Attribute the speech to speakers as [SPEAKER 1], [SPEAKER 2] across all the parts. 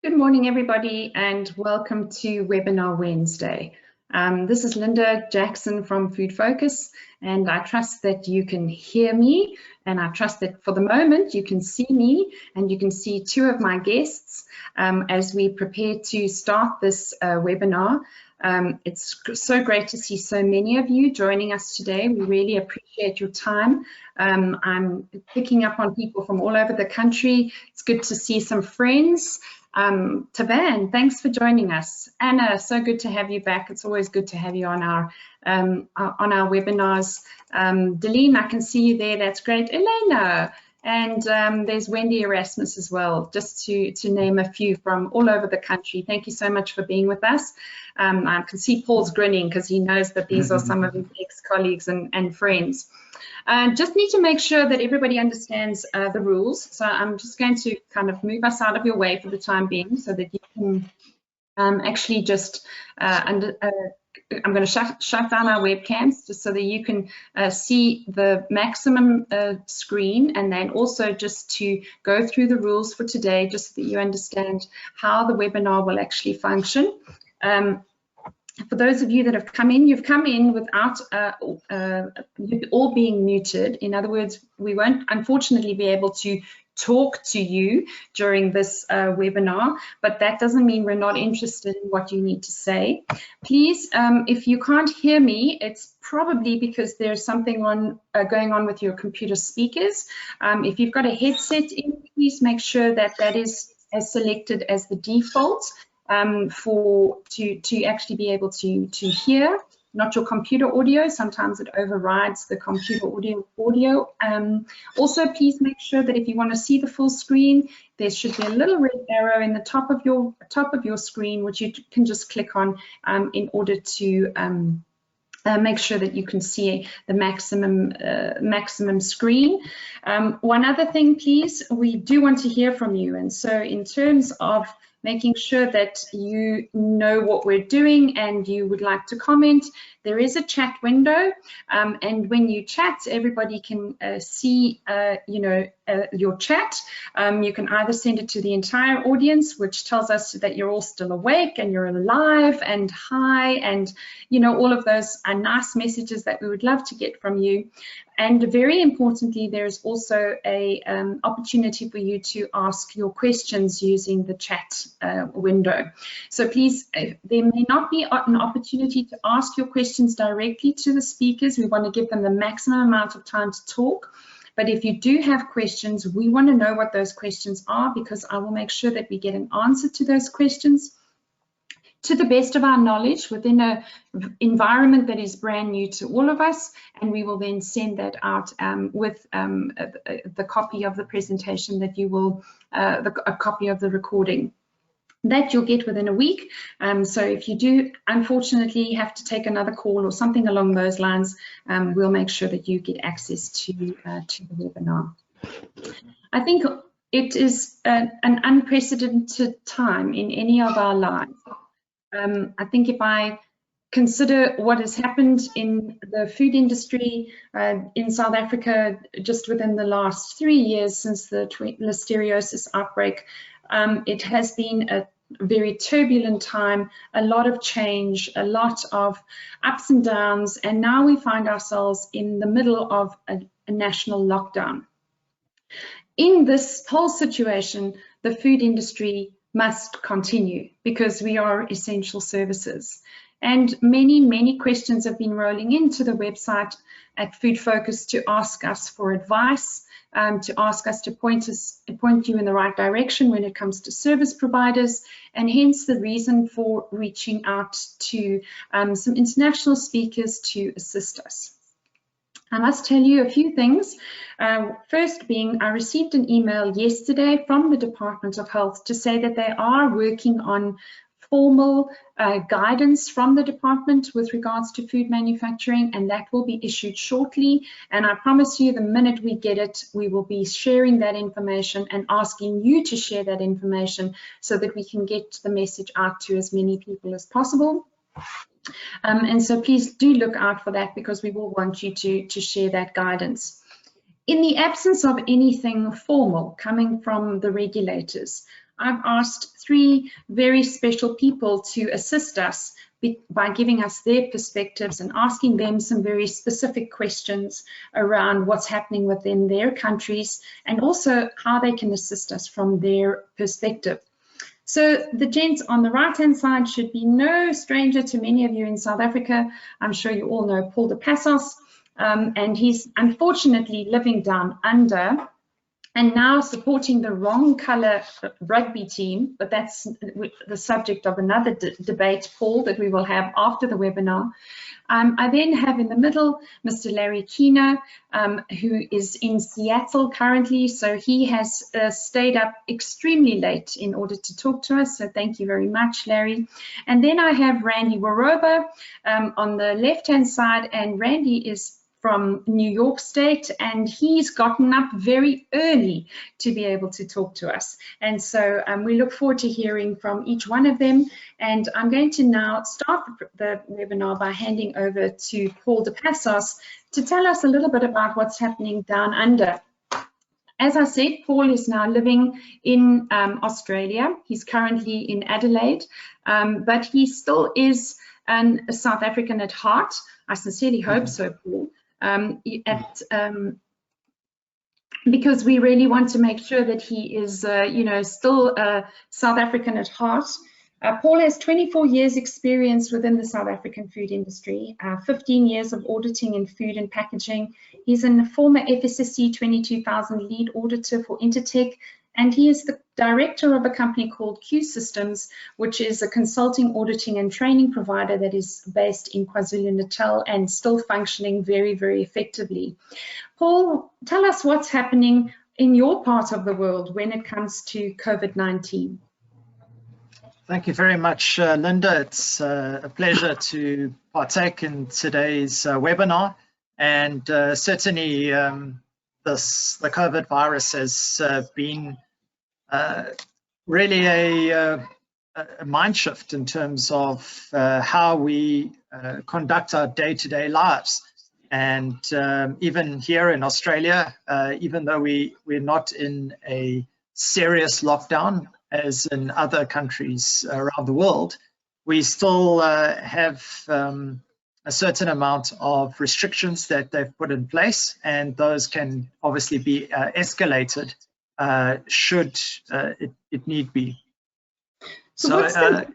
[SPEAKER 1] Good morning, everybody, and welcome to Webinar Wednesday. This is Linda Jackson from Food Focus, and I trust that you can hear me, and I trust that for the moment you can see me, and you can see two of my guests as we prepare to start this webinar. It's so great to see so many of you joining us today. We really appreciate your time. I'm picking up on people from all over the country. It's good to see some friends. Tavan, thanks for joining us. Anna, so good to have you back. It's always good to have you on our webinars. Deline, I can see you there. That's great. Elena, and there's Wendy Erasmus as well, just to name a few from all over the country. Thank you so much for being with us. I can see Paul's grinning because he knows that these are some of his ex-colleagues and friends. Just need to make sure that everybody understands the rules. So I'm just going to kind of move us out of your way for the time being so that you can actually just, I'm going to shut down our webcams just so that you can see the maximum screen, and then also just to go through the rules for today, just so that you understand how the webinar will actually function. For those of you that have come in, you've come in without you all being muted. In other words, we won't unfortunately be able to talk to you during this webinar, but that doesn't mean we're not interested in what you need to say. Please, if you can't hear me, it's probably because there's something going on with your computer speakers. If you've got a headset in, please make sure that that is as selected as the default. To actually be able to hear, not your computer audio. Sometimes it overrides the computer audio. Also, please make sure that if you want to see the full screen, there should be a little red arrow in the top of your screen, which you can just click on in order to make sure that you can see the maximum screen. One other thing, please, we do want to hear from you, and so in terms of making sure that you know what we're doing and you would like to comment, there is a chat window, and when you chat, everybody can see your chat. You can either send it to the entire audience, which tells us that you're all still awake and you're alive and hi, and all of those are nice messages that we would love to get from you. And very importantly, there's also a opportunity for you to ask your questions using the chat window. So please, there may not be an opportunity to ask your questions directly to the speakers. We want to give them the maximum amount of time to talk. But if you do have questions, we want to know what those questions are, because I will make sure that we get an answer to those questions to the best of our knowledge within an environment that is brand new to all of us, and we will then send that out with the copy of the presentation that you will, a copy of the recording that you'll get within a week. So if you do unfortunately have to take another call or something along those lines, we'll make sure that you get access to the webinar. I think it is an unprecedented time in any of our lives. I think if I consider what has happened in the food industry in South Africa just within the last 3 years since the listeriosis outbreak, it has been a very turbulent time, a lot of change, a lot of ups and downs, and now we find ourselves in the middle of a national lockdown. In this whole situation, the food industry must continue because we are essential services. And many questions have been rolling into the website at Food Focus to ask us for advice, to ask us to point you in the right direction when it comes to service providers, and hence the reason for reaching out to some international speakers to assist us. I must tell you a few things. First being, I received an email yesterday from the Department of Health to say that they are working on formal guidance from the department with regards to food manufacturing, and that will be issued shortly. And I promise you, the minute we get it, we will be sharing that information and asking you to share that information so that we can get the message out to as many people as possible. And so please do look out for that, because we will want you to share that guidance. In the absence of anything formal coming from the regulators, I've asked 3 very special people to assist us by giving us their perspectives and asking them some very specific questions around what's happening within their countries and also how they can assist us from their perspective. So the gents on the right-hand side should be no stranger to many of you in South Africa. I'm sure you all know Paul de Passos, and he's unfortunately living down under and now supporting the wrong colour rugby team, but that's the subject of another debate, Paul, that we will have after the webinar. I then have in the middle Mr. Larry Keener, who is in Seattle currently, so he has stayed up extremely late in order to talk to us, so thank you very much, Larry. And then I have Randy Worobo on the left-hand side, and Randy is from New York State, and he's gotten up very early to be able to talk to us. And so we look forward to hearing from each one of them. And I'm going to now start the webinar by handing over to Paul de Passos to tell us a little bit about what's happening down under. As I said, Paul is now living in Australia. He's currently in Adelaide, but he still is a South African at heart. I sincerely hope so, Paul. Because we really want to make sure that he is, still South African at heart. Paul has 24 years experience within the South African food industry, 15 years of auditing in food and packaging. He's a former FSSC 22000 lead auditor for Intertech, and he is the director of a company called Q Systems, which is a consulting, auditing and training provider that is based in KwaZulu-Natal and still functioning very, very effectively. Paul, tell us what's happening in your part of the world when it comes to COVID-19.
[SPEAKER 2] Thank you very much, Linda. It's a pleasure to partake in today's webinar, and certainly the COVID virus has been really a mind shift in terms of how we conduct our day-to-day lives. And even here in Australia, even though we're not in a serious lockdown as in other countries around the world, we still have a certain amount of restrictions that they've put in place, and those can obviously be escalated should it need be.
[SPEAKER 1] So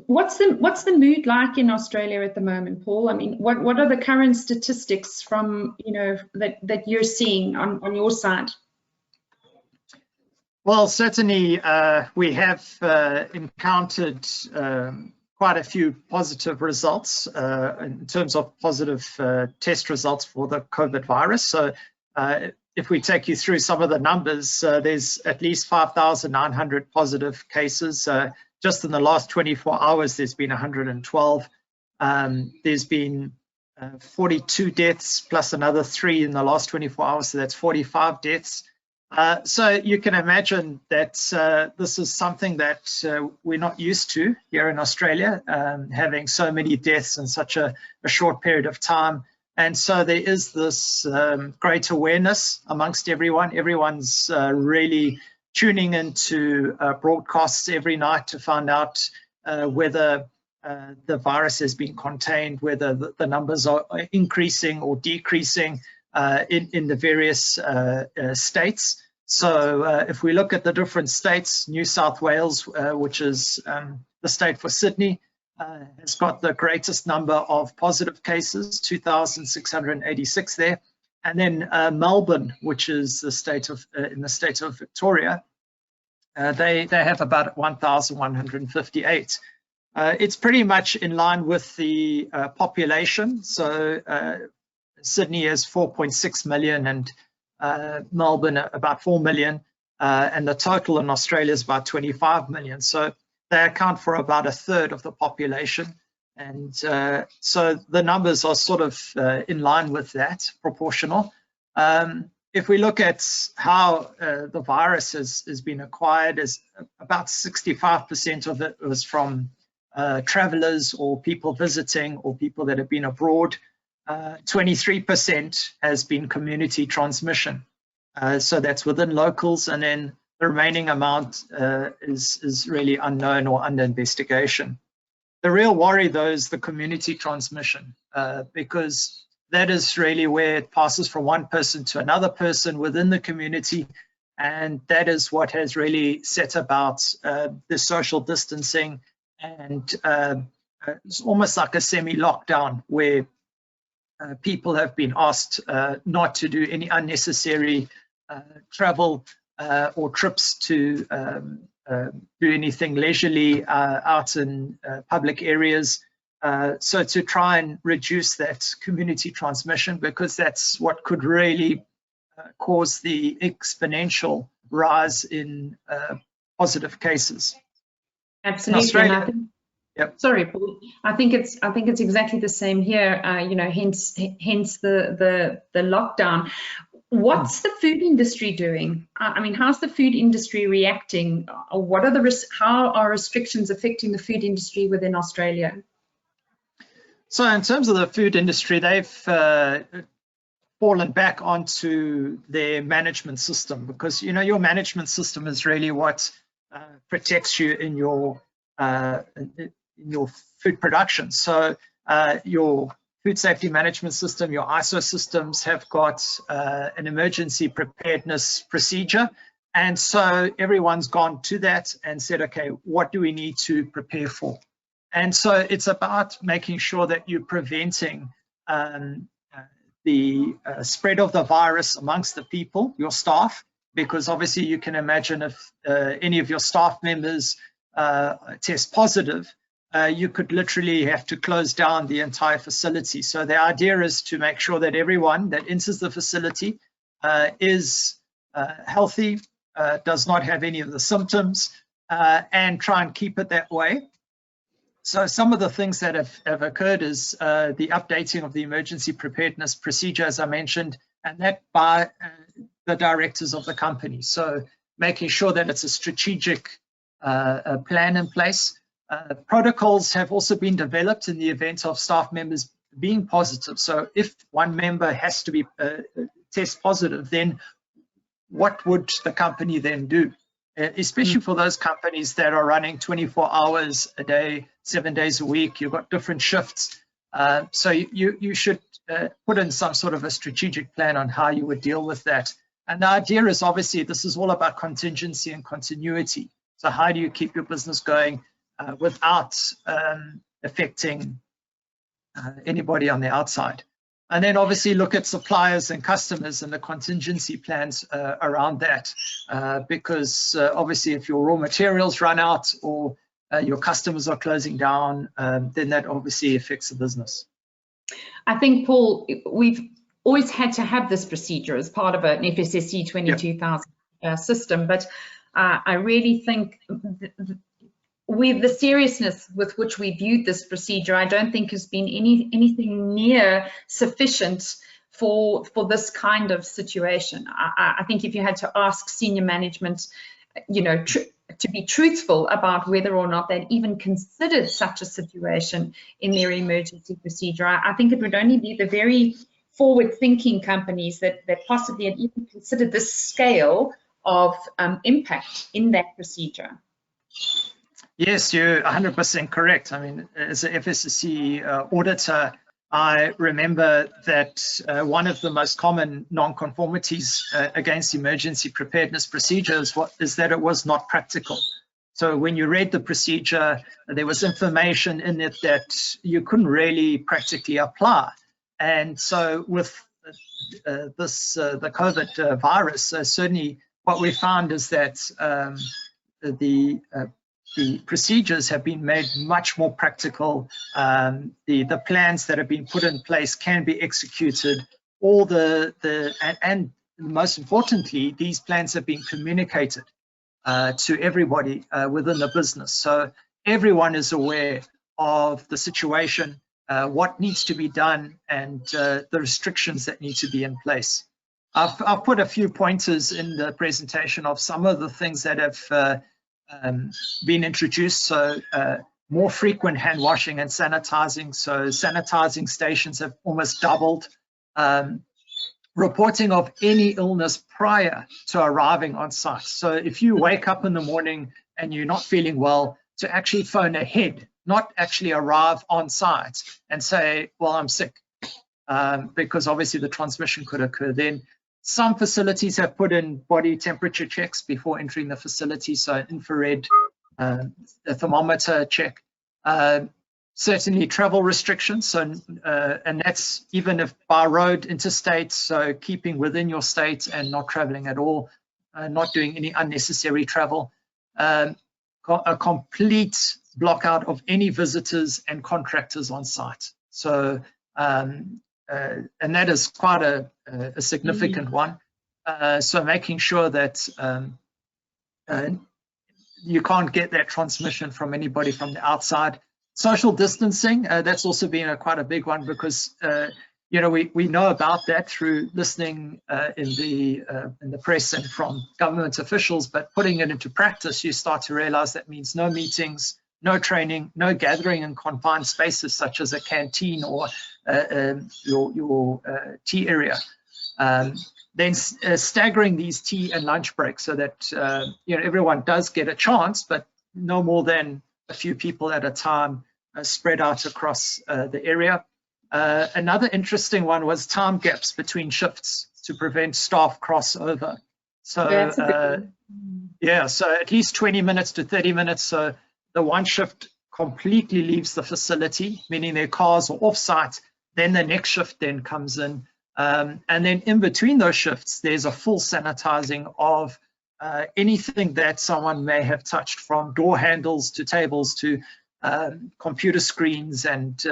[SPEAKER 1] what's the mood like in Australia at the moment, Paul? I mean, what are the current statistics from that you're seeing on your side?
[SPEAKER 2] Well, certainly we have encountered quite a few positive results in terms of positive test results for the COVID virus. So if we take you through some of the numbers, there's at least 5,900 positive cases. Just in the last 24 hours, there's been 112. There's been 42 deaths plus another 3 in the last 24 hours, so that's 45 deaths. So you can imagine that this is something that we're not used to here in Australia, having so many deaths in such a short period of time. And so there is this great awareness amongst everyone. Everyone's really tuning into broadcasts every night to find out whether the virus has been contained, whether the numbers are increasing or decreasing in the various states. So if we look at the different states, New South Wales, which is the state for Sydney, has got the greatest number of positive cases, 2,686 there. And then Melbourne, which is the state of in the state of Victoria, they have about 1,158. It's pretty much in line with the population. So Sydney is 4.6 million and Melbourne about 4 million, and the total in Australia is about 25 million. So they account for about 1/3 of the population. And so the numbers are sort of in line with that, proportional. If we look at how the virus has been acquired, is about 65% of it was from travelers or people visiting or people that have been abroad. 23% has been community transmission. So that's within locals, and then the remaining amount is really unknown or under investigation. The real worry, though, is the community transmission, because that is really where it passes from one person to another person within the community, and that is what has really set about the social distancing, and it's almost like a semi-lockdown where people have been asked not to do any unnecessary travel or trips to do anything leisurely out in public areas. So to try and reduce that community transmission, because that's what could really cause the exponential rise in positive cases.
[SPEAKER 1] Absolutely.
[SPEAKER 2] Yep.
[SPEAKER 1] Sorry, Paul. I think it's exactly the same here. You know, hence the lockdown. What's the food industry doing? I mean, how's the food industry reacting? What are how are restrictions affecting the food industry within Australia?
[SPEAKER 2] So in terms of the food industry, they've fallen back onto their management system, because you know your management system is really what protects you in your food production. So your food safety management system, your ISO systems have got an emergency preparedness procedure. And so everyone's gone to that and said, okay, what do we need to prepare for? And so it's about making sure that you're preventing the spread of the virus amongst the people, your staff, because obviously you can imagine if any of your staff members test positive, you could literally have to close down the entire facility. So the idea is to make sure that everyone that enters the facility is healthy, does not have any of the symptoms, and try and keep it that way. So some of the things that have occurred is the updating of the emergency preparedness procedure, as I mentioned, and that by the directors of the company. So making sure that it's a strategic plan in place. Protocols have also been developed in the event of staff members being positive. So if one member has to be test positive, then what would the company then do? Especially for those companies that are running 24 hours a day, 7 days a week, you've got different shifts. So you should put in some sort of a strategic plan on how you would deal with that. And the idea is obviously this is all about contingency and continuity. So how do you keep your business going without affecting anybody on the outside? And then obviously look at suppliers and customers and the contingency plans around that, because obviously if your raw materials run out or your customers are closing down, then that obviously affects the business.
[SPEAKER 1] I think, Paul, we've always had to have this procedure as part of an FSSC 22000 system, but I really think with the seriousness with which we viewed this procedure, I don't think has been anything near sufficient for this kind of situation. I think if you had to ask senior management, you know, to be truthful about whether or not they'd even considered such a situation in their emergency procedure, I think it would only be the very forward-thinking companies that possibly had even considered this scale of impact in that procedure.
[SPEAKER 2] Yes, you're 100% correct. I mean, as an FSSC auditor, I remember that one of the most common non-conformities against emergency preparedness procedures is that it was not practical. So when you read the procedure, there was information in it that you couldn't really practically apply. And so with the COVID virus, certainly what we found is that the procedures have been made much more practical. The plans that have been put in place can be executed. And most importantly, these plans have been communicated to everybody within the business. So everyone is aware of the situation, what needs to be done, and the restrictions that need to be in place. I've put a few pointers in the presentation of some of the things that have been introduced. So more frequent hand washing and sanitizing. So sanitizing stations have almost doubled. reporting of any illness prior to arriving on site. So if you wake up in the morning and you're not feeling well, to actually phone ahead, not actually arrive on site and say, well, I'm sick, because obviously the transmission could occur then. Some facilities have put in body temperature checks before entering the facility, so infrared, a thermometer check. Certainly travel restrictions, so and that's even if by road, interstate, so keeping within your state and not traveling at all, not doing any unnecessary travel. A complete block-out of any visitors and contractors on site. So, and that is quite a significant one. So making sure that you can't get that transmission from anybody from the outside. Social distancing, that's also been quite a big one, because you know, we know about that through listening in the press and from government officials, but putting it into practice, you start to realize that means no meetings, no training, no gathering in confined spaces such as a canteen or your tea area. Then staggering these tea and lunch breaks so that you know, everyone does get a chance, but no more than a few people at a time, spread out across the area. Another interesting one was time gaps between shifts to prevent staff crossover. So yeah, so at least 20 minutes to 30 minutes. So the one shift completely leaves the facility, meaning their cars are off-site. Then the next shift then comes in. And then in between those shifts, there's a full sanitizing of anything that someone may have touched, from door handles to tables to computer screens and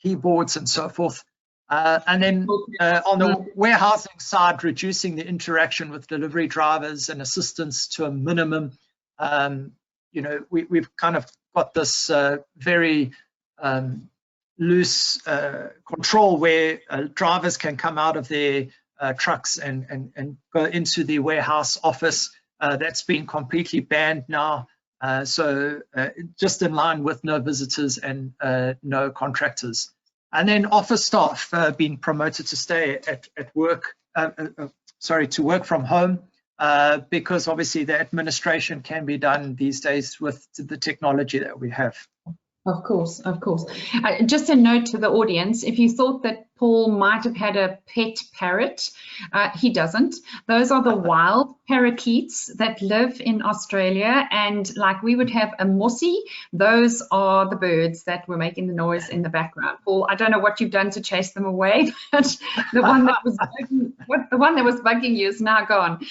[SPEAKER 2] keyboards and so forth. And then on the warehousing side, reducing the interaction with delivery drivers and assistants to a minimum. You know, we've kind of got this very loose control where drivers can come out of their trucks and go into the warehouse office. That's been completely banned now. So just in line with no visitors and no contractors. And then office staff being promoted to stay at work, to work from home, because obviously the administration can be done these days with the technology that we have.
[SPEAKER 1] Of course, of course. Just a note to the audience, if you thought that Paul might have had a pet parrot, he doesn't. Those are the wild parakeets that live in Australia, and like we would have a mossie, those are the birds that were making the noise in the background. Paul, I don't know what you've done to chase them away, but the one that was bugging you is now gone.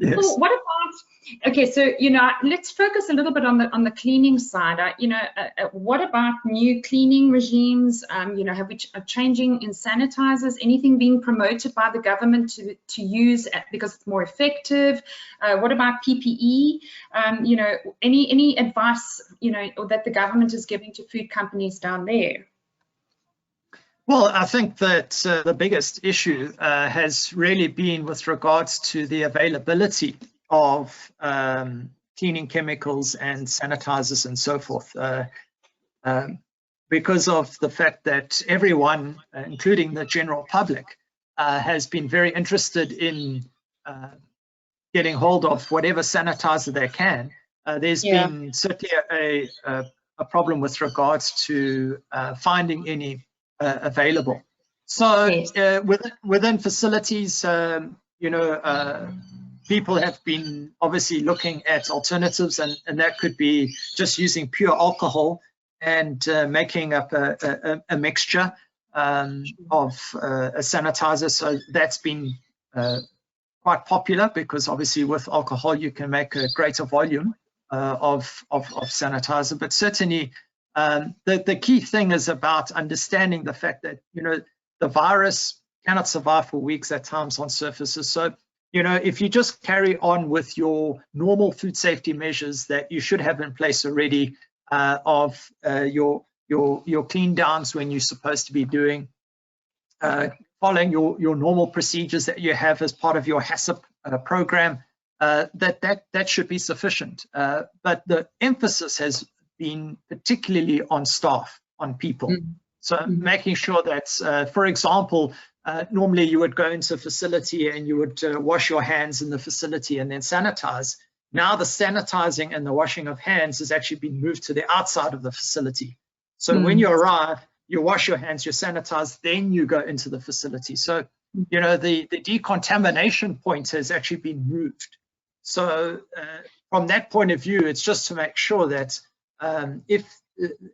[SPEAKER 1] Yes. Paul, what about, okay, so, you know, let's focus a little bit on the cleaning side. You know, what about new cleaning regimes? You know, are changing in sanitizers, anything being promoted by the government to use because it's more effective? What about PPE? You know, any advice, you know, that the government is giving to food companies down there?
[SPEAKER 2] Well, I think that the biggest issue has really been with regards to the availability of cleaning chemicals and sanitizers and so forth. Because of the fact that everyone, including the general public, has been very interested in getting hold of whatever sanitizer they can. There's been certainly a problem with regards to finding any available. So within facilities, you know, people have been obviously looking at alternatives, and that could be just using pure alcohol and making up a mixture of a sanitizer. So that's been quite popular, because obviously with alcohol you can make a greater volume of sanitizer. But certainly the key thing is about understanding the fact that, you know, the virus cannot survive for weeks at times on surfaces. So, you know, if you just carry on with your normal food safety measures that you should have in place already, of your clean downs when you're supposed to be doing, following your normal procedures that you have as part of your HACCP program, that should be sufficient. But the emphasis has been particularly on staff, on people. So making sure that, for example, normally you would go into a facility and you would wash your hands in the facility and then sanitize. Now the sanitizing and the washing of hands has actually been moved to the outside of the facility. So when you arrive, you wash your hands, you sanitize, then you go into the facility. So, you know, the decontamination point has actually been moved. So from that point of view, it's just to make sure that if,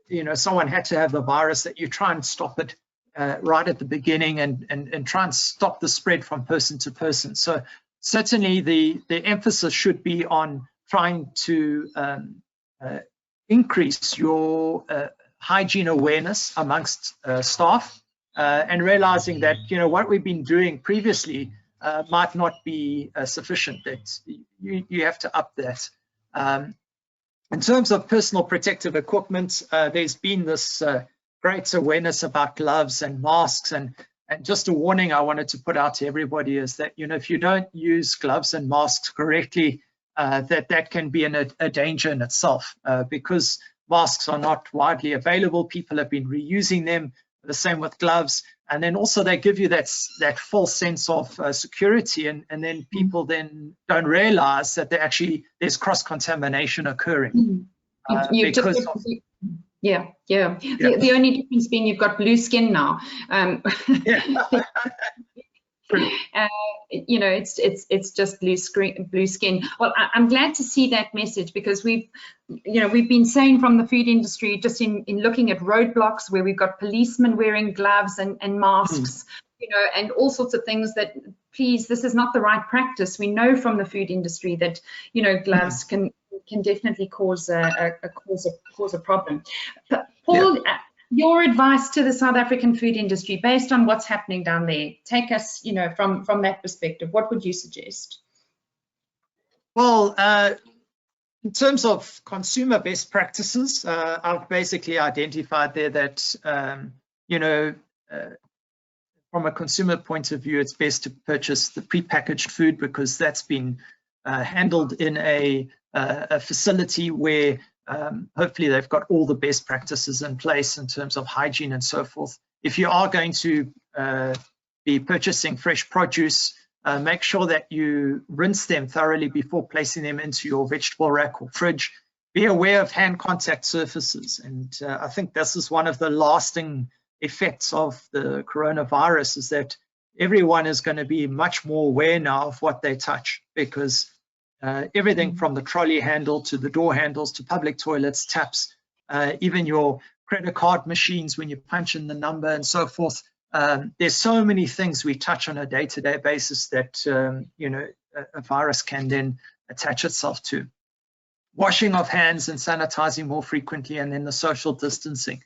[SPEAKER 2] you know, someone had to have the virus, that you try and stop it right at the beginning and try and stop the spread from person to person. So certainly the emphasis should be on trying to increase your hygiene awareness amongst staff and realizing that, you know, what we've been doing previously might not be sufficient, that you have to up that. In terms of personal protective equipment, there's been this great awareness about gloves and masks, and just a warning I wanted to put out to everybody is that, you know, if you don't use gloves and masks correctly, that can be a danger in itself, because masks are not widely available. People have been reusing them, the same with gloves, and then also they give you that false sense of security, and then people then don't realize that there's cross-contamination occurring. Because of,
[SPEAKER 1] yeah. The only difference being you've got blue skin now. You know, it's just blue skin. Well, I'm glad to see that message, because we've been saying from the food industry, just in looking at roadblocks where we've got policemen wearing gloves and masks, you know, and all sorts of things, that please, this is not the right practice. We know from the food industry that, you know, gloves can definitely cause a problem. But Paul, your advice to the South African food industry based on what's happening down there, take us, you know, from that perspective, what would you suggest?
[SPEAKER 2] Well, in terms of consumer best practices, I've basically identified there that, you know, from a consumer point of view, it's best to purchase the prepackaged food, because that's been handled in a facility where hopefully they've got all the best practices in place in terms of hygiene and so forth. If you are going to be purchasing fresh produce, make sure that you rinse them thoroughly before placing them into your vegetable rack or fridge. Be aware of hand contact surfaces, and I think this is one of the lasting effects of the coronavirus, is that everyone is going to be much more aware now of what they touch, because everything from the trolley handle to the door handles to public toilets, taps, even your credit card machines when you punch in the number and so forth. There's so many things we touch on a day-to-day basis that you know, a virus can then attach itself to. Washing of hands and sanitizing more frequently, and then the social distancing.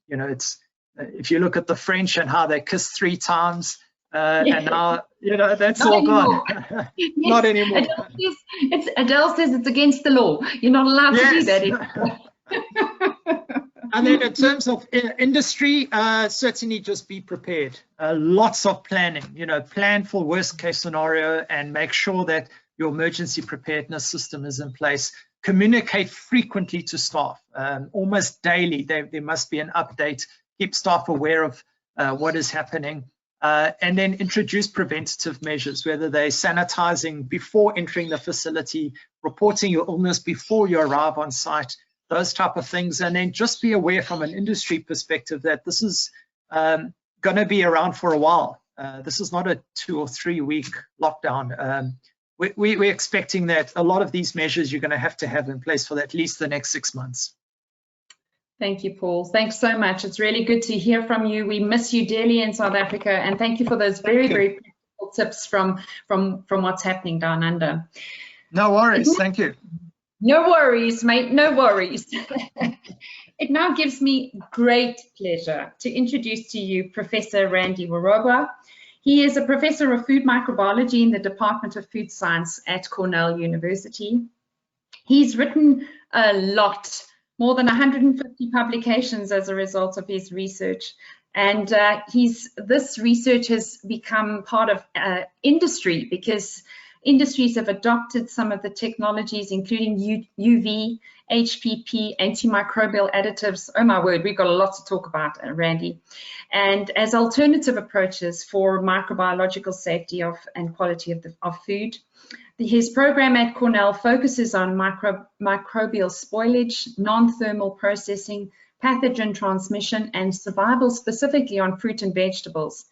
[SPEAKER 2] You know, it's if you look at the French and how they kiss 3 times, and now, you know, that's not all anymore. Gone. Yes. Not anymore.
[SPEAKER 1] Adele says it's against the law. You're not allowed to do that anymore.
[SPEAKER 2] And then in terms of industry, certainly just be prepared. Lots of planning, you know, plan for worst case scenario and make sure that your emergency preparedness system is in place. Communicate frequently to staff, almost daily. There must be an update. Keep staff aware of what is happening. And then introduce preventative measures, whether they're sanitizing before entering the facility, reporting your illness before you arrive on site, those type of things. And then just be aware from an industry perspective that this is going to be around for a while. This is not a 2 or 3 week lockdown. We're expecting that a lot of these measures you're going to have in place for at least the next 6 months.
[SPEAKER 1] Thank you, Paul. Thanks so much. It's really good to hear from you. We miss you dearly in South Africa, and thank you for those very practical tips from what's happening down under.
[SPEAKER 2] No worries. Thank you.
[SPEAKER 1] No worries, mate. No worries. It now gives me great pleasure to introduce to you Professor Randy Worobo. He is a professor of food microbiology in the Department of Food Science at Cornell University. He's written a lot, more than 150 publications as a result of his research. And this research has become part of industry, because Industries have adopted some of the technologies, including UV, HPP, antimicrobial additives. Oh my word, we've got a lot to talk about, Randy. And as alternative approaches for microbiological safety and quality of food. His program at Cornell focuses on microbial spoilage, non-thermal processing, pathogen transmission, and survival specifically on fruit and vegetables.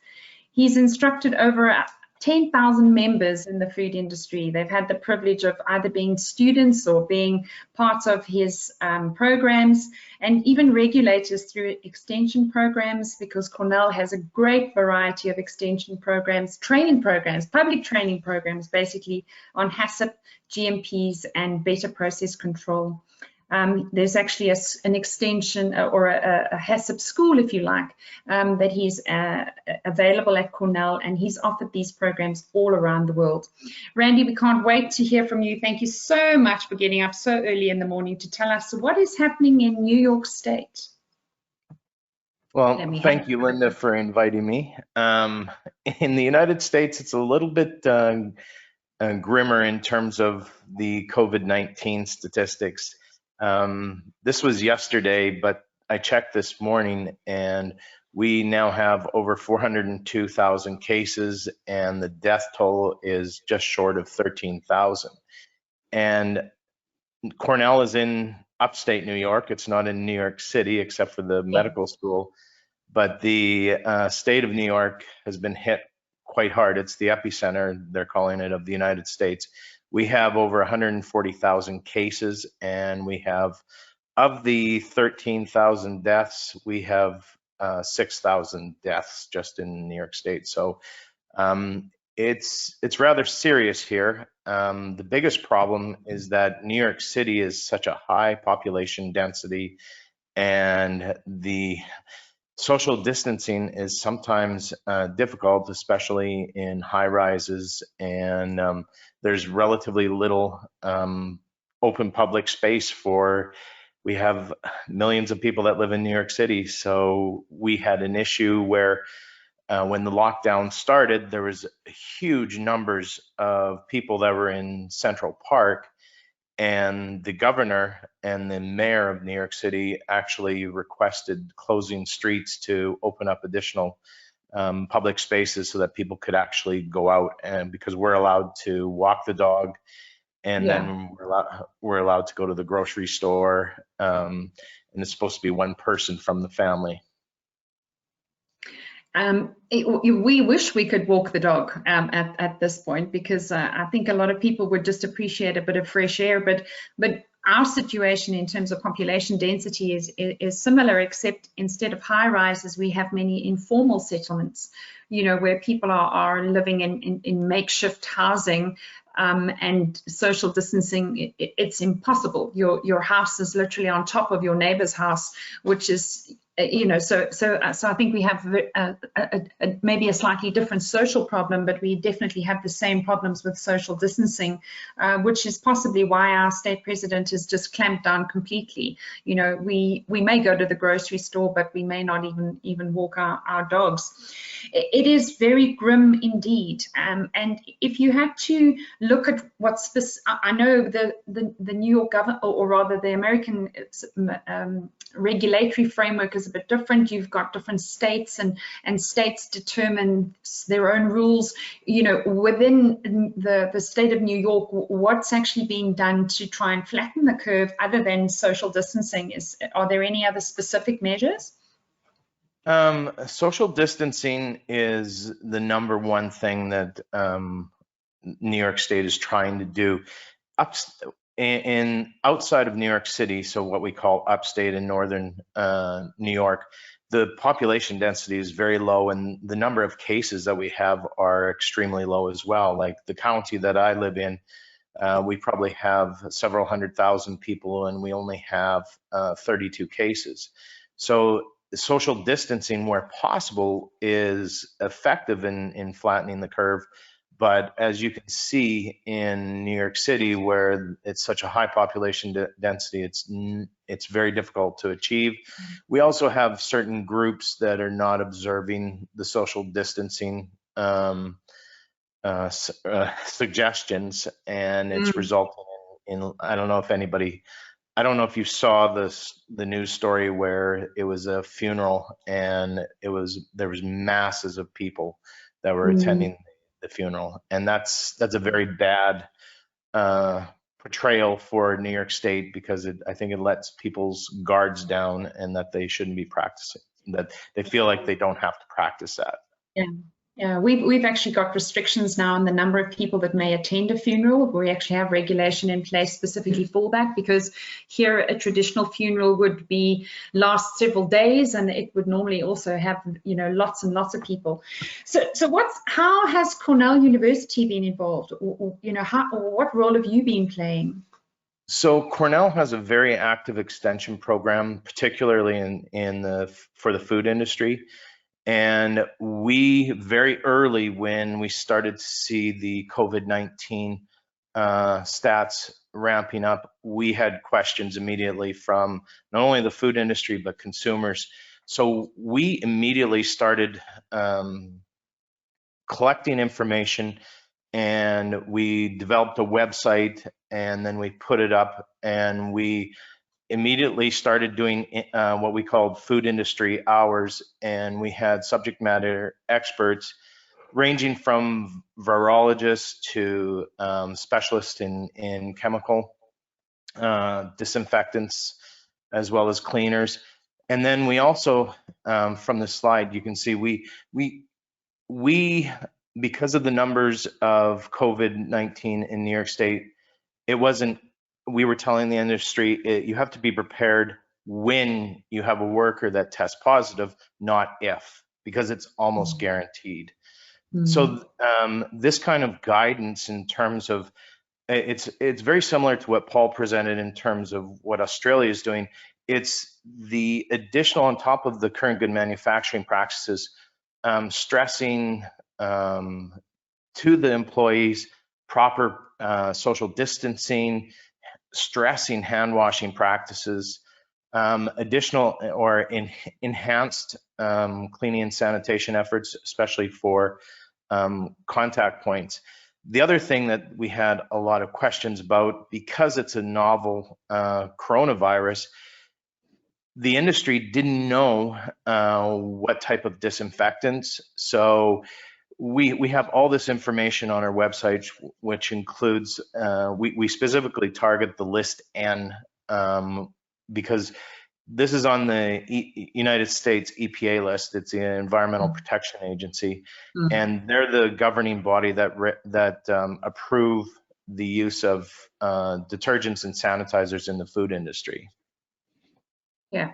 [SPEAKER 1] He's instructed over 10,000 members in the food industry. They've had the privilege of either being students or being part of his programs, and even regulators through extension programs, because Cornell has a great variety of extension programs, training programs, public training programs, basically on HACCP, GMPs, and better process control. There's actually an extension or a HACCP school, if you like, that he's available at Cornell, and he's offered these programs all around the world. Randy, we can't wait to hear from you. Thank you so much for getting up so early in the morning to tell us what is happening in New York State.
[SPEAKER 3] Well, thank you, Linda, for inviting me. In the United States, it's a little bit grimmer in terms of the COVID-19 statistics. This was yesterday, but I checked this morning and we now have over 402,000 cases and the death toll is just short of 13,000. And Cornell is in upstate New York. It's not in New York City except for the medical school, but the state of New York has been hit quite hard. It's the epicenter, they're calling it, of the United States. We have over 140,000 cases, and we have, of the 13,000 deaths, we have 6,000 deaths just in New York State. So it's rather serious here. The biggest problem is that New York City is such a high population density, and the social distancing is sometimes difficult, especially in high rises, and there's relatively little open public space we have millions of people that live in New York City. So we had an issue where when the lockdown started, there was huge numbers of people that were in Central Park, and the governor and the mayor of New York City actually requested closing streets to open up additional public spaces so that people could actually go out, and because we're allowed to walk the dog, and then we're allowed to go to the grocery store, and it's supposed to be one person from the family.
[SPEAKER 1] We wish we could walk the dog at this point, because I think a lot of people would just appreciate a bit of fresh air, but our situation in terms of population density is similar, except instead of high rises, we have many informal settlements, you know, where people are living in makeshift housing, and social distancing, it's impossible. Your house is literally on top of your neighbor's house, which is, you know, so I think we have maybe a slightly different social problem, but we definitely have the same problems with social distancing, which is possibly why our state president has just clamped down completely. You know, we may go to the grocery store, but we may not even walk our dogs. It is very grim indeed. And if you had to look at what's I know the New York government, or rather the American regulatory framework is a bit different. You've got different states, and states determine their own rules. You know, within the state of New York, what's actually being done to try and flatten the curve other than social distancing? Are there any other specific measures?
[SPEAKER 3] Social distancing is the number one thing that New York State is trying to do. Outside of New York City, so what we call upstate and northern New York, the population density is very low, and the number of cases that we have are extremely low as well. Like the county that I live in, we probably have several 100,000 people, and we only have 32 cases. So social distancing, where possible, is effective in flattening the curve. But as you can see in New York City, where it's such a high population density, it's very difficult to achieve. We also have certain groups that are not observing the social distancing suggestions, and it's resulting in I don't know if you saw the news story where it was a funeral and there was masses of people that were attending the funeral, and that's a very bad portrayal for New York State, because I think it lets people's guards down, and that they shouldn't be practicing, that they feel like they don't have to practice that.
[SPEAKER 1] Yeah. Yeah, we've actually got restrictions now on the number of people that may attend a funeral. We actually have regulation in place specifically for that, because here a traditional funeral would last several days, and it would normally also have, you know, lots and lots of people. So how has Cornell University been involved, or you know, what role have you been playing?
[SPEAKER 3] So Cornell has a very active extension program, particularly for the food industry. And we very early, when we started to see the COVID-19 stats ramping up, we had questions immediately from not only the food industry, but consumers. So we immediately started collecting information, and we developed a website, and then we put it up, and we immediately started doing what we called food industry hours, and we had subject matter experts ranging from virologists to specialists in chemical disinfectants, as well as cleaners. And then we also, from the slide, you can see we because of the numbers of COVID-19 in New York State, we were telling the industry, you have to be prepared when you have a worker that tests positive, not if, because it's almost guaranteed. So this kind of guidance in terms of, it's very similar to what Paul presented in terms of what Australia is doing. It's the additional on top of the current good manufacturing practices, stressing to the employees proper social distancing, stressing hand washing practices, additional or enhanced cleaning and sanitation efforts, especially for contact points. The other thing that we had a lot of questions about, because it's a novel coronavirus, the industry didn't know what type of disinfectants. So we have all this information on our website, which includes, we specifically target the list N, because this is on the United States EPA list. It's the Environmental Protection Agency, and they're the governing body that approve the use of detergents and sanitizers in the food industry.
[SPEAKER 1] Yeah.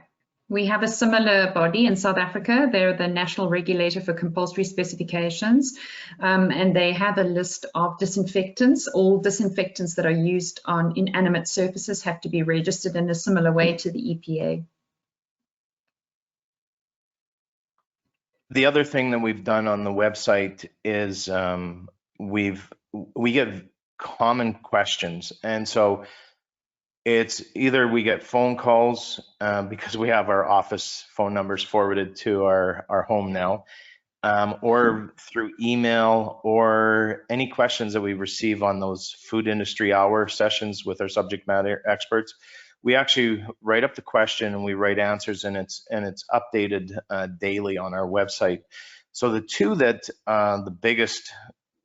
[SPEAKER 1] We have a similar body in South Africa. They're the National Regulator for Compulsory Specifications, and they have a list of disinfectants. All disinfectants that are used on inanimate surfaces have to be registered in a similar way to the EPA.
[SPEAKER 3] The other thing that we've done on the website is we get common questions, and so it's either we get phone calls because we have our office phone numbers forwarded to our home now, or through email, or any questions that we receive on those food industry hour sessions with our subject matter experts. We actually write up the question and we write answers, and it's updated daily on our website. So the two that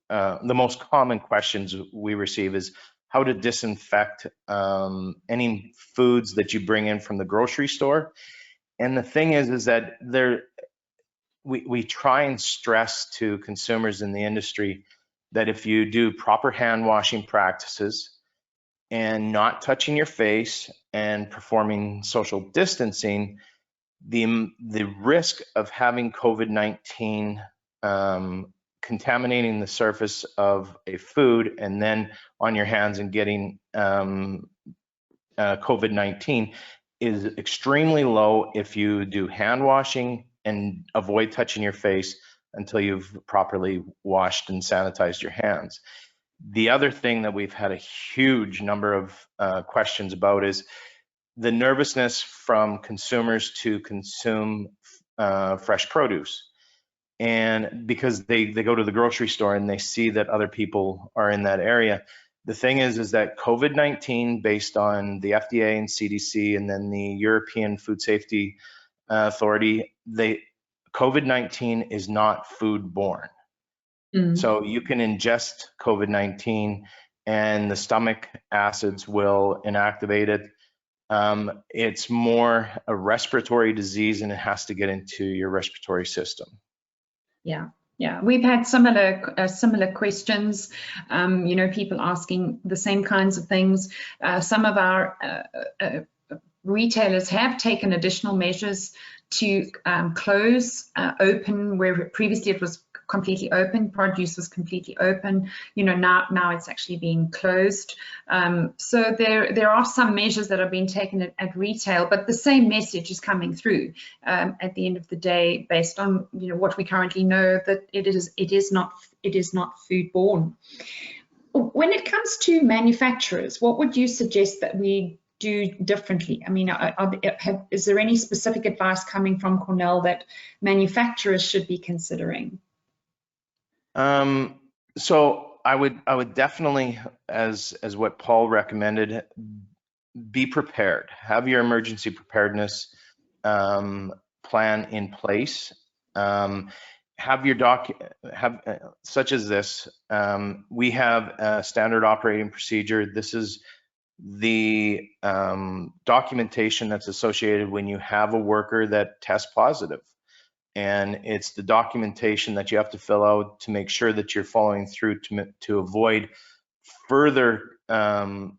[SPEAKER 3] the most common questions we receive is how to disinfect any foods that you bring in from the grocery store. And the thing is that we try and stress to consumers in the industry that if you do proper hand washing practices and not touching your face and performing social distancing, the risk of having COVID-19 contaminating the surface of a food and then on your hands and getting COVID-19 is extremely low if you do hand washing and avoid touching your face until you've properly washed and sanitized your hands. The other thing that we've had a huge number of questions about is the nervousness from consumers to consume fresh produce. and because they go to the grocery store and they see that other people are in that area. The thing is that COVID-19, based on the FDA and CDC and then the European Food Safety Authority, COVID-19 is not foodborne. So you can ingest COVID-19 and the stomach acids will inactivate it. It's more a respiratory disease and it has to get into your respiratory system.
[SPEAKER 1] Yeah, we've had similar questions. You know, people asking the same kinds of things. Some of our retailers have taken additional measures to close, open where previously it was completely open, produce was completely open. You know, now it's actually being closed. So there are some measures that are being taken at retail, but the same message is coming through at the end of the day, based on, you know, what we currently know, that it is not foodborne. When it comes to manufacturers, what would you suggest that we do differently? I mean, is there any specific advice coming from Cornell that manufacturers should be considering?
[SPEAKER 3] So I would definitely, as what Paul recommended, be prepared. Have your emergency preparedness plan in place. Have your such as this. We have a standard operating procedure. This is the documentation that's associated when you have a worker that tests positive. And it's the documentation that you have to fill out to make sure that you're following through to avoid further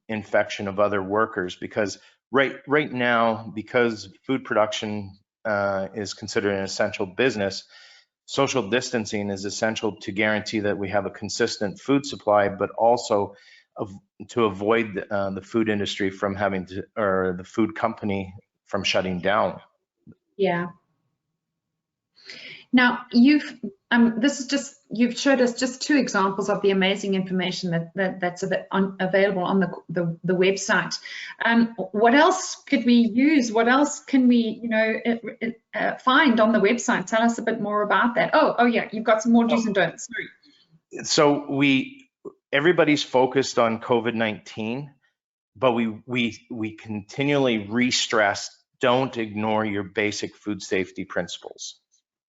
[SPEAKER 3] infection of other workers. Because right now, because food production is considered an essential business, social distancing is essential to guarantee that we have a consistent food supply, but also to avoid the food industry from having to, or the food company from shutting down.
[SPEAKER 1] Yeah. Now you've showed us just two examples of the amazing information that's available on the website. What else could we use? What else can we, you know, find on the website? Tell us a bit more about that. Oh yeah, you've got some more do's and don'ts. Sorry.
[SPEAKER 3] So everybody's focused on COVID-19, but we continually re-stress, don't ignore your basic food safety principles.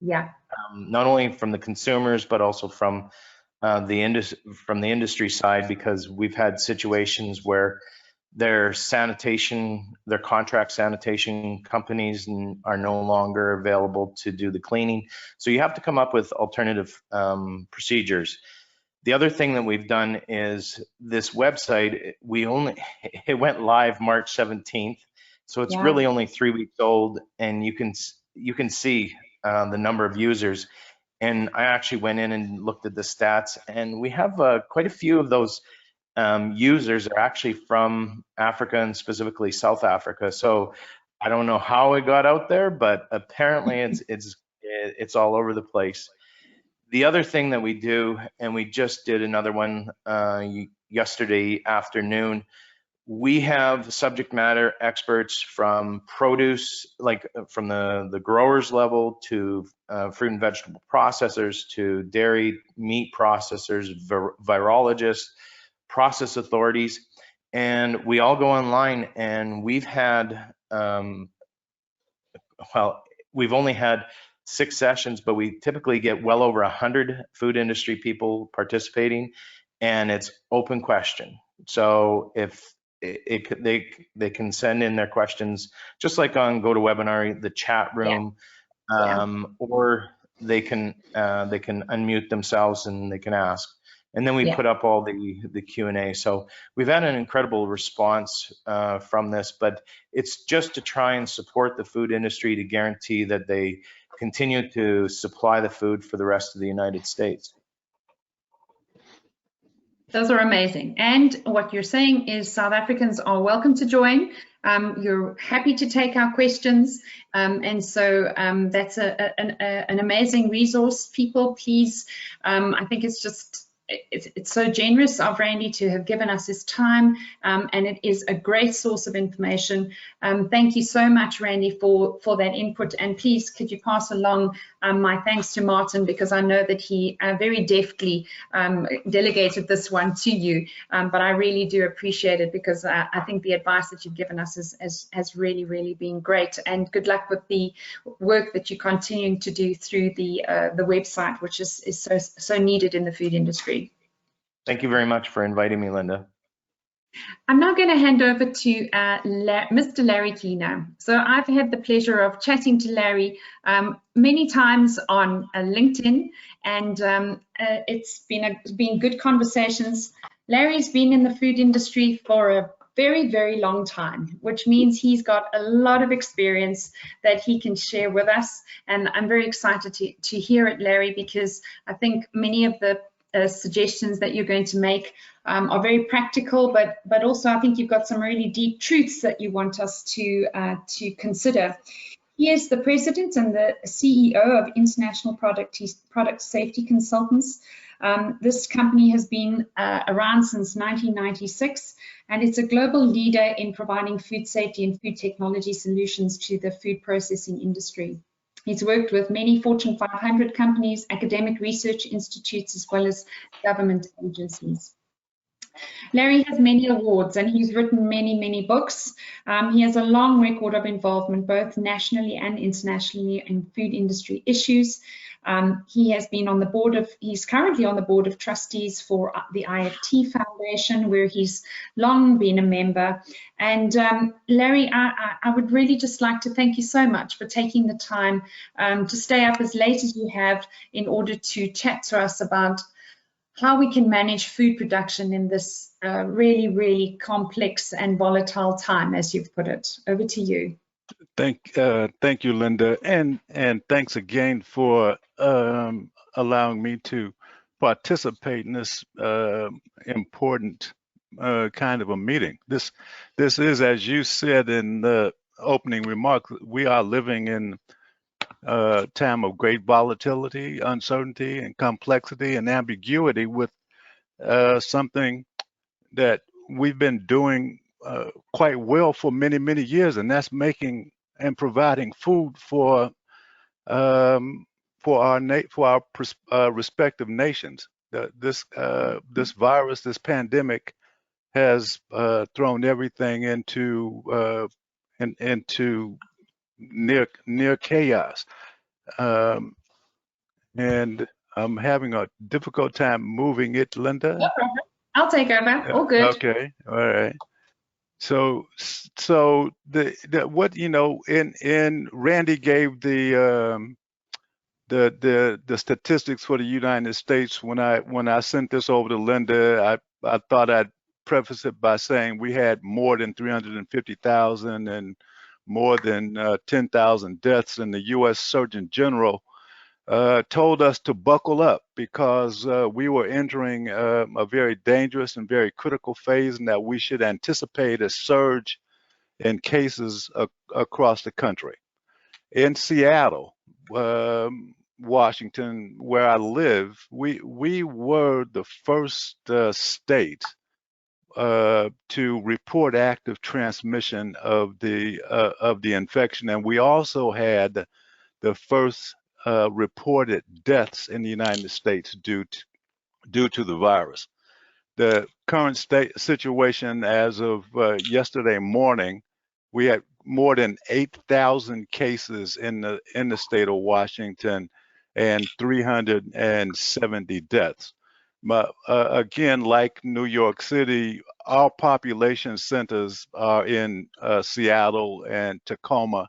[SPEAKER 1] Yeah.
[SPEAKER 3] Not only from the consumers, but also from the industry side, because we've had situations where their contract sanitation companies are no longer available to do the cleaning. So you have to come up with alternative procedures. The other thing that we've done is this website, it went live March 17th. So it's really only 3 weeks old, and you can see the number of users. And I actually went in and looked at the stats, and we have quite a few of those users are actually from Africa, and specifically South Africa. So I don't know how it got out there, but apparently it's all over the place. The other thing that we do, and we just did another one yesterday afternoon, we have subject matter experts from produce, like from the growers level to fruit and vegetable processors, to dairy meat processors, virologists, process authorities, and we all go online. And we've had, we've only had 6 sessions, but we typically get well over 100 food industry people participating, and it's open question. So if they can send in their questions, just like on GoToWebinar, the chat room, or they can unmute themselves and they can ask. And then we put up all the Q&A. So we've had an incredible response from this, but it's just to try and support the food industry to guarantee that they continue to supply the food for the rest of the United States.
[SPEAKER 1] Those are amazing. And what you're saying is South Africans are welcome to join. You're happy to take our questions. And so that's an amazing resource. People, please, I think it's so generous of Randy to have given us his time, and it is a great source of information. Thank you so much, Randy, for that input. And please, could you pass along my thanks to Martin, because I know that he very deftly delegated this one to you. But I really do appreciate it, because I think the advice that you've given us has really, really been great. And good luck with the work that you're continuing to do through the website, which is so needed in the food industry.
[SPEAKER 3] Thank you very much for inviting me, Linda.
[SPEAKER 1] I'm now going to hand over to Mr. Larry Keener. So I've had the pleasure of chatting to Larry many times on LinkedIn, and it's been good conversations. Larry's been in the food industry for a very, very long time, which means he's got a lot of experience that he can share with us. And I'm very excited to hear it, Larry, because I think many of the suggestions that you're going to make are very practical, but also I think you've got some really deep truths that you want us to consider. He is the president and the CEO of International Product Safety Consultants. This company has been around since 1996, and it's a global leader in providing food safety and food technology solutions to the food processing industry. He's worked with many Fortune 500 companies, academic research institutes, as well as government agencies. Larry has many awards, and he's written many, many books. He has a long record of involvement both nationally and internationally in food industry issues. He has been on the board of, he's currently on the board of trustees for the IFT Foundation, where he's long been a member. And Larry, I would really just like to thank you so much for taking the time to stay up as late as you have in order to chat to us about how we can manage food production in this really, really complex and volatile time, as you've put it. Over to you.
[SPEAKER 4] Thank you, Linda, and thanks again for allowing me to participate in this important kind of a meeting. This is, as you said in the opening remarks, we are living in a time of great volatility, uncertainty, and complexity and ambiguity with something that we've been doing quite well for many, many years, and that's making and providing food for our respective nations. This virus, this pandemic, has thrown everything into near chaos, and I'm having a difficult time moving it, Linda.
[SPEAKER 1] No problem. I'll take over. All good.
[SPEAKER 4] Okay. All right. So what, you know, in Randy gave the statistics for the United States. When I sent this over to Linda, I thought I'd preface it by saying we had more than 350,000 and more than 10,000 deaths, and the U.S. Surgeon General told us to buckle up because we were entering a very dangerous and very critical phase, and that we should anticipate a surge in cases across the country. In Seattle, Washington, where I live, we were the first state to report active transmission of the infection, and we also had the first reported deaths in the United States due to the virus. The current situation as of yesterday morning, we had more than 8,000 cases in the state of Washington and 370 deaths. But again, like New York City, our population centers are in Seattle and Tacoma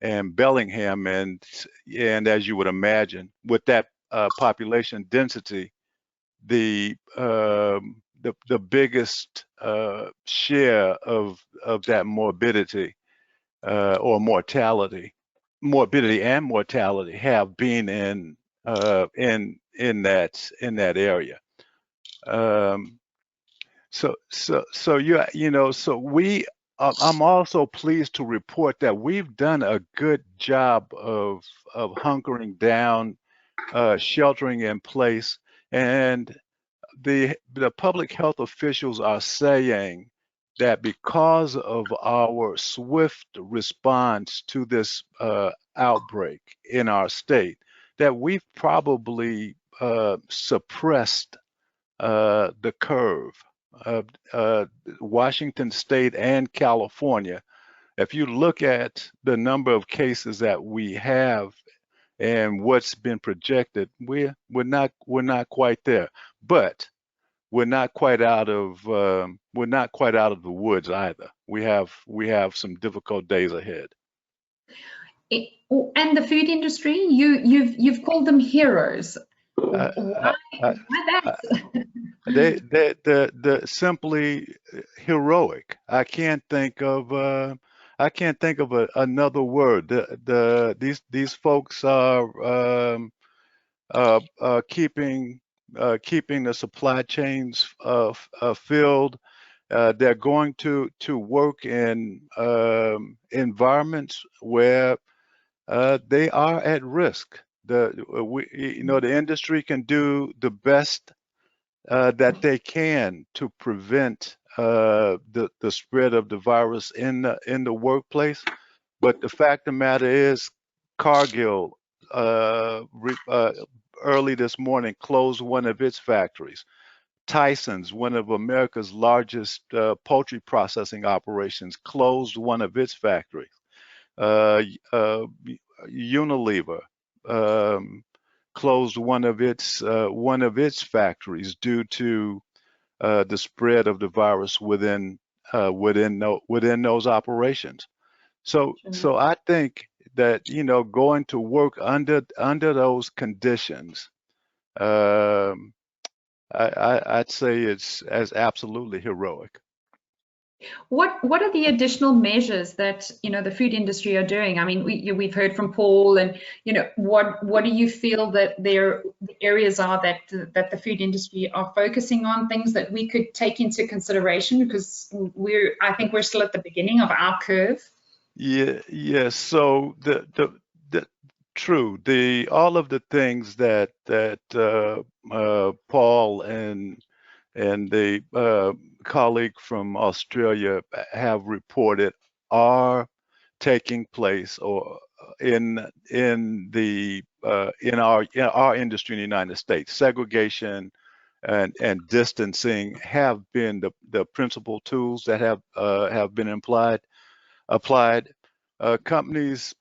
[SPEAKER 4] and Bellingham, and as you would imagine, with that population density, the biggest share of that morbidity or mortality, morbidity and mortality, have been in that area. I'm also pleased to report that we've done a good job of hunkering down, sheltering in place, and the public health officials are saying that because of our swift response to this outbreak in our state, that we've probably suppressed the curve. Washington State and California, if you look at the number of cases that we have and what's been projected, we're not quite there, but we're not quite out of the woods either. We have some difficult days ahead.
[SPEAKER 1] And the food industry, you've called them heroes. Why that?
[SPEAKER 4] They're simply heroic. I can't think of another word. These folks are keeping the supply chains filled. They're going to work in environments where they are at risk. The industry can do the best that they can to prevent the spread of the virus in the workplace. But the fact of the matter is, Cargill early this morning closed one of its factories. Tyson's, one of America's largest poultry processing operations, closed one of its factories. Unilever closed one of its factories due to the spread of the virus within those operations. So I think that going to work under those conditions, I'd say it's as absolutely heroic.
[SPEAKER 1] What are the additional measures that the food industry are doing? I mean, we've heard from Paul, and what do you feel that the areas are that the food industry are focusing on, things that we could take into consideration, because I think we're still at the beginning of our curve.
[SPEAKER 4] Yeah. So true. All of the things that Paul and the colleague from Australia have reported are taking place, or in our industry in the United States. Segregation and distancing have been the principal tools that have been applied. Companies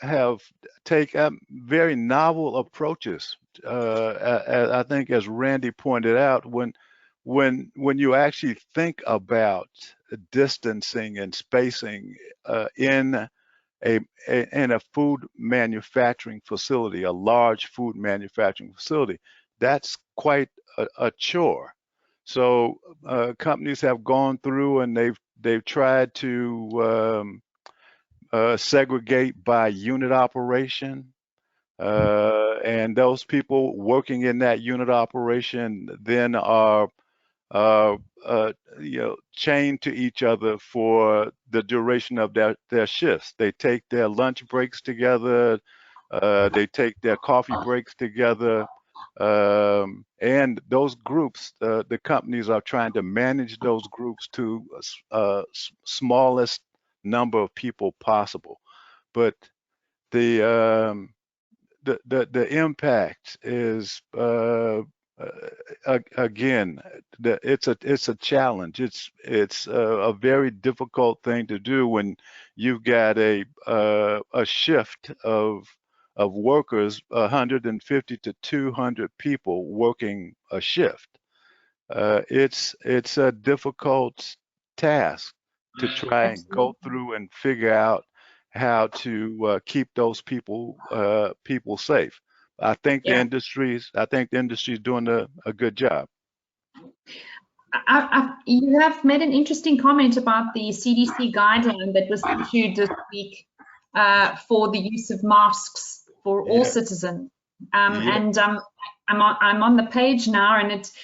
[SPEAKER 4] have taken very novel approaches. I think, as Randy pointed out, when you actually think about distancing and spacing in a food manufacturing facility, a large food manufacturing facility, that's quite a chore. So companies have gone through and they've tried to segregate by unit operation. And those people working in that unit operation then are chained to each other for the duration of their shifts. They take their lunch breaks together, they take their coffee breaks together, and those groups, the companies are trying to manage those groups to smallest number of people possible. But the impact is again, it's a challenge. It's a very difficult thing to do when you've got a shift of workers, 150 to 200 people working a shift. It's a difficult task to try and go through and figure out how to keep those people safe. I think the industry is doing a good job.
[SPEAKER 1] You have made an interesting comment about the CDC guideline that was issued this week for the use of masks for all citizens. And I'm on the page now, and it's,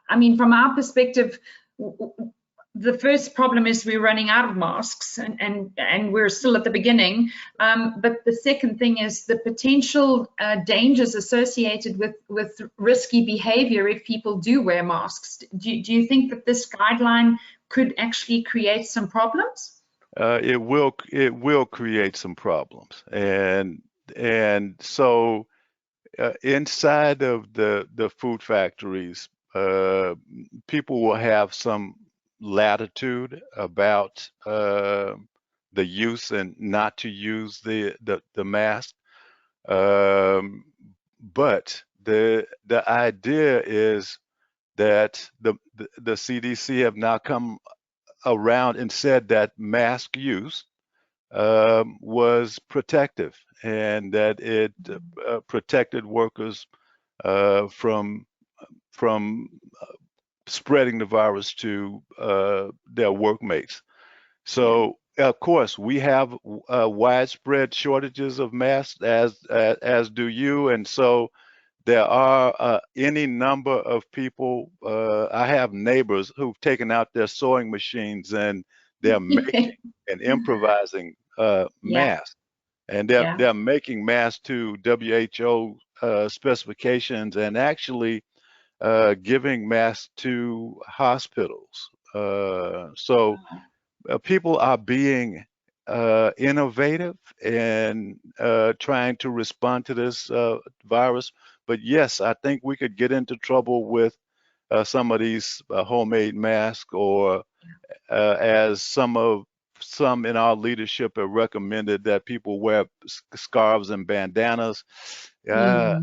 [SPEAKER 1] I mean, from our perspective, the first problem is we're running out of masks, and we're still at the beginning. But the second thing is the potential dangers associated with risky behavior if people do wear masks. Do you think that this guideline could actually create some problems?
[SPEAKER 4] It will create some problems, and and so inside of the food factories, people will have some latitude about the use and not to use the mask. But the idea is that the CDC have now come around and said that mask use was protective, and that it protected workers from spreading the virus to their workmates. So of course we have widespread shortages of masks, as do you, and so there are any number of people. I have neighbors who've taken out their sewing machines and they're making and improvising masks, and they're making masks to WHO specifications, and actually giving masks to hospitals. So people are being innovative and trying to respond to this virus. But yes, I think we could get into trouble with some of these homemade masks, or as some in our leadership have recommended, that people wear scarves and bandanas. There are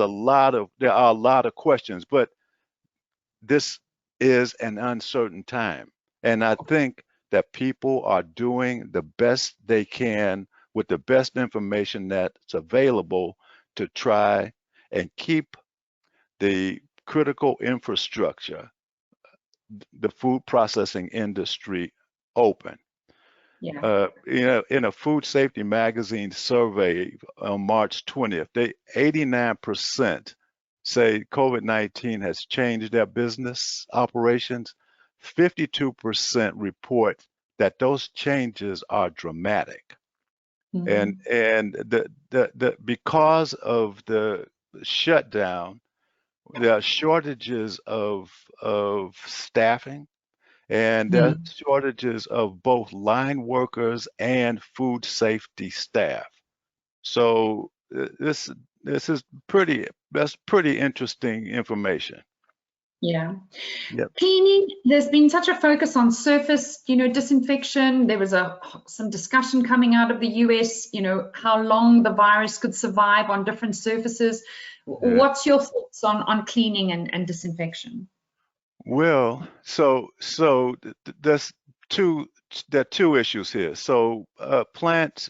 [SPEAKER 4] a lot of questions, but this is an uncertain time, and I think that people are doing the best they can with the best information that's available to try and keep the critical infrastructure, the food processing industry, open. In a food safety magazine survey on March 20th, 89% say COVID-19 has changed their business operations. 52% report that those changes are dramatic. And because of the shutdown, there are shortages of staffing, and there are shortages of both line workers and food safety staff. So this is pretty interesting information.
[SPEAKER 1] Cleaning, there's been such a focus on surface, disinfection. There was some discussion coming out of the US, how long the virus could survive on different surfaces. What's your thoughts on cleaning and disinfection?
[SPEAKER 4] Well, so there are two issues here. So plant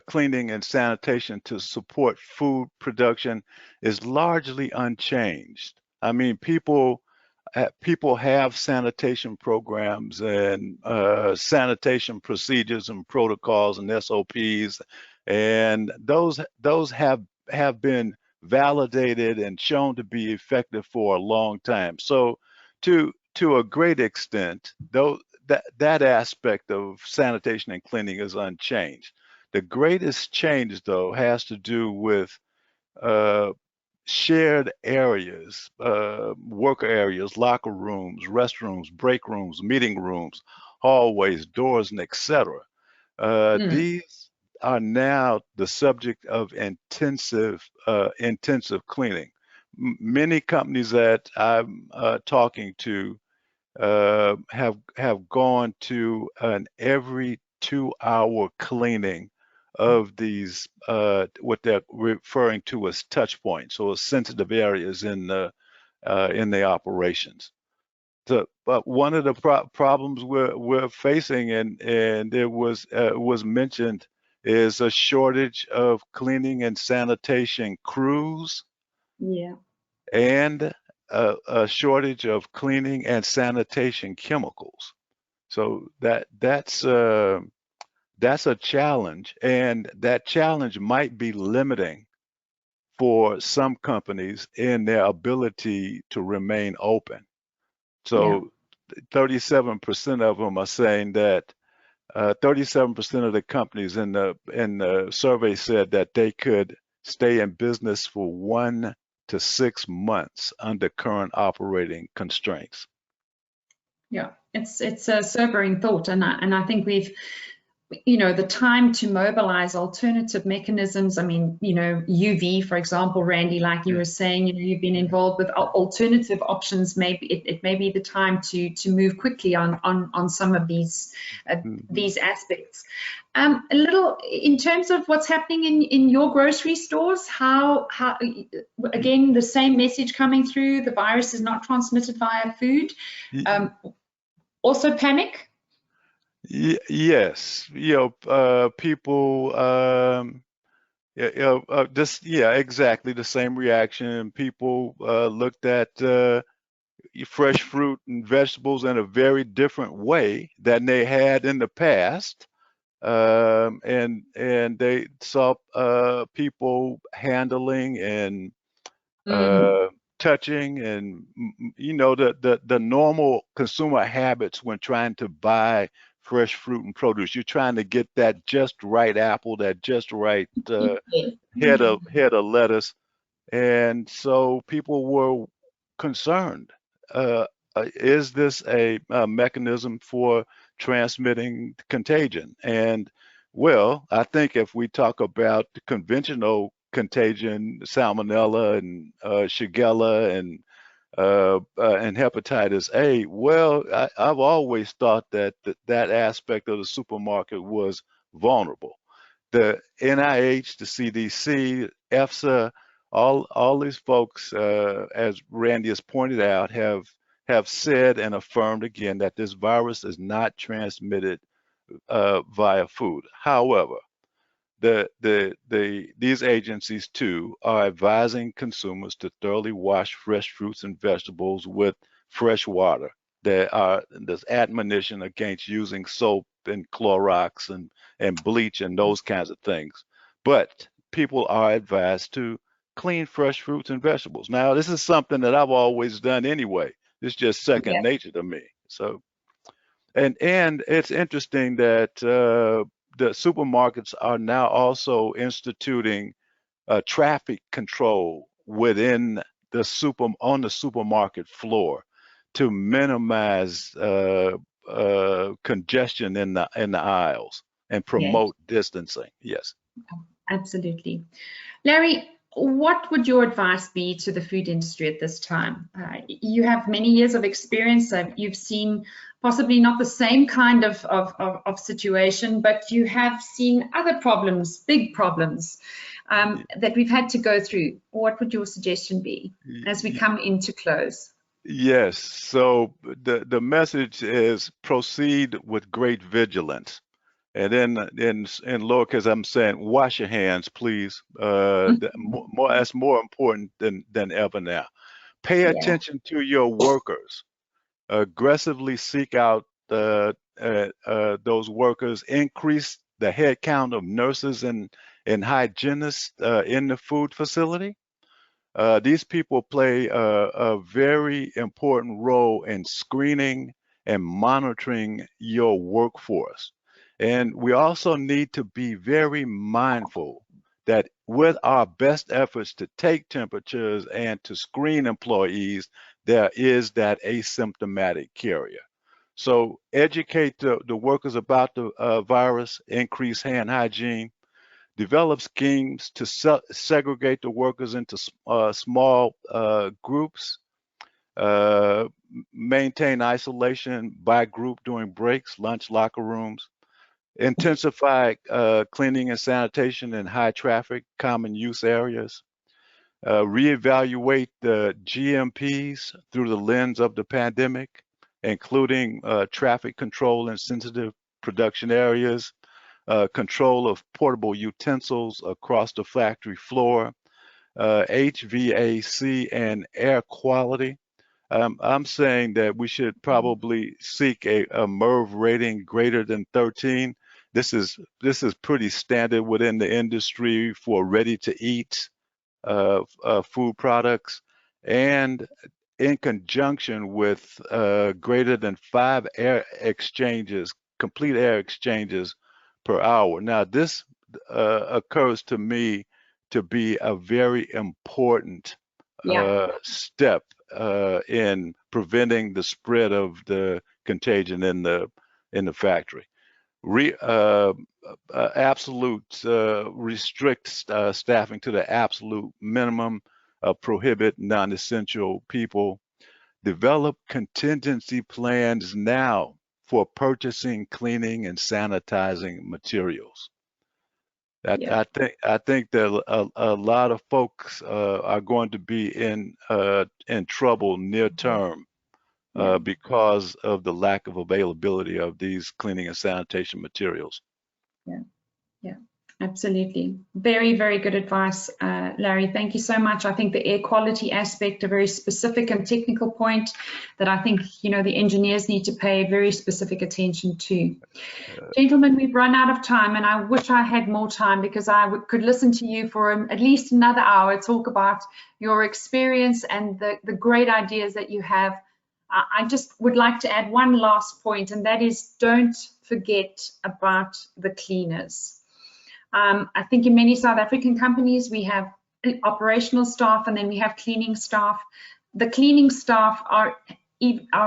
[SPEAKER 4] cleaning and sanitation to support food production is largely unchanged. I mean, people have sanitation programs and sanitation procedures and protocols and SOPs, and those have been validated and shown to be effective for a long time. So to a great extent, though, that aspect of sanitation and cleaning is unchanged. The greatest change, though, has to do with shared areas, worker areas, locker rooms, restrooms, break rooms, meeting rooms, hallways, doors, and etc. These are now the subject of intensive cleaning. Many companies that I'm talking to have gone to an every 2-hour cleaning of these what they're referring to as touch points, or sensitive areas in the operations. So, but one of the problems we're facing, and it was mentioned, is a shortage of cleaning and sanitation crews. And a shortage of cleaning and sanitation chemicals. So that's a challenge, and that challenge might be limiting for some companies in their ability to remain open. So 37% of them are saying that 37% of the companies in the survey said that they could stay in business for 1 to 6 months under current operating constraints.
[SPEAKER 1] It's a sobering thought, and I think the time to mobilize alternative mechanisms. I mean, UV, for example, Randy, like you were saying, you've been involved with alternative options. Maybe it may be the time to move quickly on some of these aspects. A little in terms of what's happening in your grocery stores, how again, the same message coming through, the virus is not transmitted via food. Also panic.
[SPEAKER 4] Yes, people, exactly the same reaction. People looked at fresh fruit and vegetables in a very different way than they had in the past. And they saw people handling and touching and the normal consumer habits when trying to buy fresh fruit and produce. You're trying to get that just right apple, that just right head of lettuce, and so people were concerned. Is this a mechanism for transmitting contagion? And well, I think if we talk about the conventional contagion, salmonella and shigella and hepatitis A, well, I've always thought that aspect of the supermarket was vulnerable. The NIH, the CDC, EFSA, all these folks, as Randy has pointed out, have said and affirmed again that this virus is not transmitted via food. However, these agencies too are advising consumers to thoroughly wash fresh fruits and vegetables with fresh water. There's admonition against using soap and Clorox and bleach and those kinds of things. But people are advised to clean fresh fruits and vegetables. Now, this is something that I've always done anyway. It's just second nature to me. So, and it's interesting that the supermarkets are now also instituting traffic control within on the supermarket floor to minimize congestion in the aisles and promote distancing. Yes.
[SPEAKER 1] Absolutely. Larry, what would your advice be to the food industry at this time? You have many years of experience. You've seen possibly not the same kind of situation, but you have seen other problems, big problems that we've had to go through. What would your suggestion be as we come into close?
[SPEAKER 4] Yes. So the message is proceed with great vigilance. And then in lowercase, I'm saying, wash your hands, please. That's more important than ever now. Pay attention to your workers. Aggressively seek out those workers. Increase the head count of nurses and hygienists in the food facility. These people play a very important role in screening and monitoring your workforce. And we also need to be very mindful that with our best efforts to take temperatures and to screen employees, there is that asymptomatic carrier. So educate the workers about the virus, increase hand hygiene, develop schemes to segregate the workers into small groups, maintain isolation by group during breaks, lunch, locker rooms, intensify cleaning and sanitation in high traffic, common use areas, reevaluate the GMPs through the lens of the pandemic, including traffic control in sensitive production areas, control of portable utensils across the factory floor, HVAC and air quality. I'm saying that we should probably seek a MERV rating greater than 13. This is pretty standard within the industry for ready-to-eat food products, and in conjunction with greater than 5 air exchanges, complete air exchanges per hour. Now, this occurs to me to be a very important step in preventing the spread of the contagion in the factory. restrict staffing to the absolute minimum, prohibit non-essential people, develop contingency plans now for purchasing, cleaning, and sanitizing materials.
[SPEAKER 1] Yeah.
[SPEAKER 4] I think that a lot of folks are going to be in trouble near term because of the lack of availability of these cleaning and sanitation materials.
[SPEAKER 1] Yeah, absolutely. Very, very good advice, Larry. Thank you so much. I think the air quality aspect, a very specific and technical point that I think, you know, the engineers need to pay very specific attention to. Gentlemen, we've run out of time, and I wish I had more time, because I could listen to you for at least another hour, talk about your experience and the great ideas that you have. I just would like to add one last point, and that is, don't forget about the cleaners. I think in many South African companies, we have operational staff and then we have cleaning staff. The cleaning staff are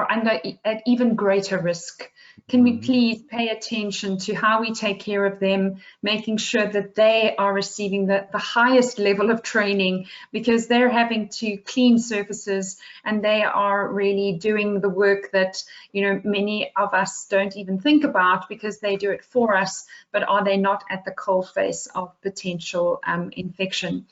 [SPEAKER 1] under at even greater risk. Can we please pay attention to how we take care of them, making sure that they are receiving the highest level of training, because they're having to clean surfaces and they are really doing the work that, you know, many of us don't even think about because they do it for us, but are they not at the coalface of potential infection?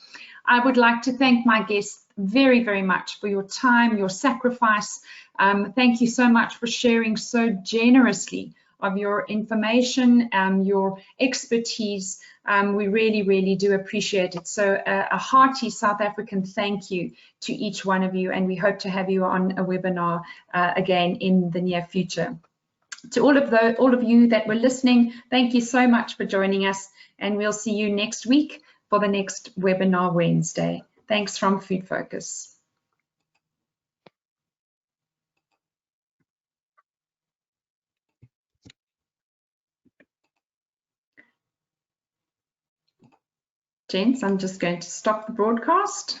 [SPEAKER 1] I would like to thank my guests very, very much for your time, your sacrifice. Thank you so much for sharing so generously of your information, your expertise. We really, really do appreciate it. So a hearty South African thank you to each one of you, and we hope to have you on a webinar again in the near future. To all of you that were listening, thank you so much for joining us, and we'll see you next week for the next webinar Wednesday. Thanks from Food Focus. Gents, I'm just going to stop the broadcast.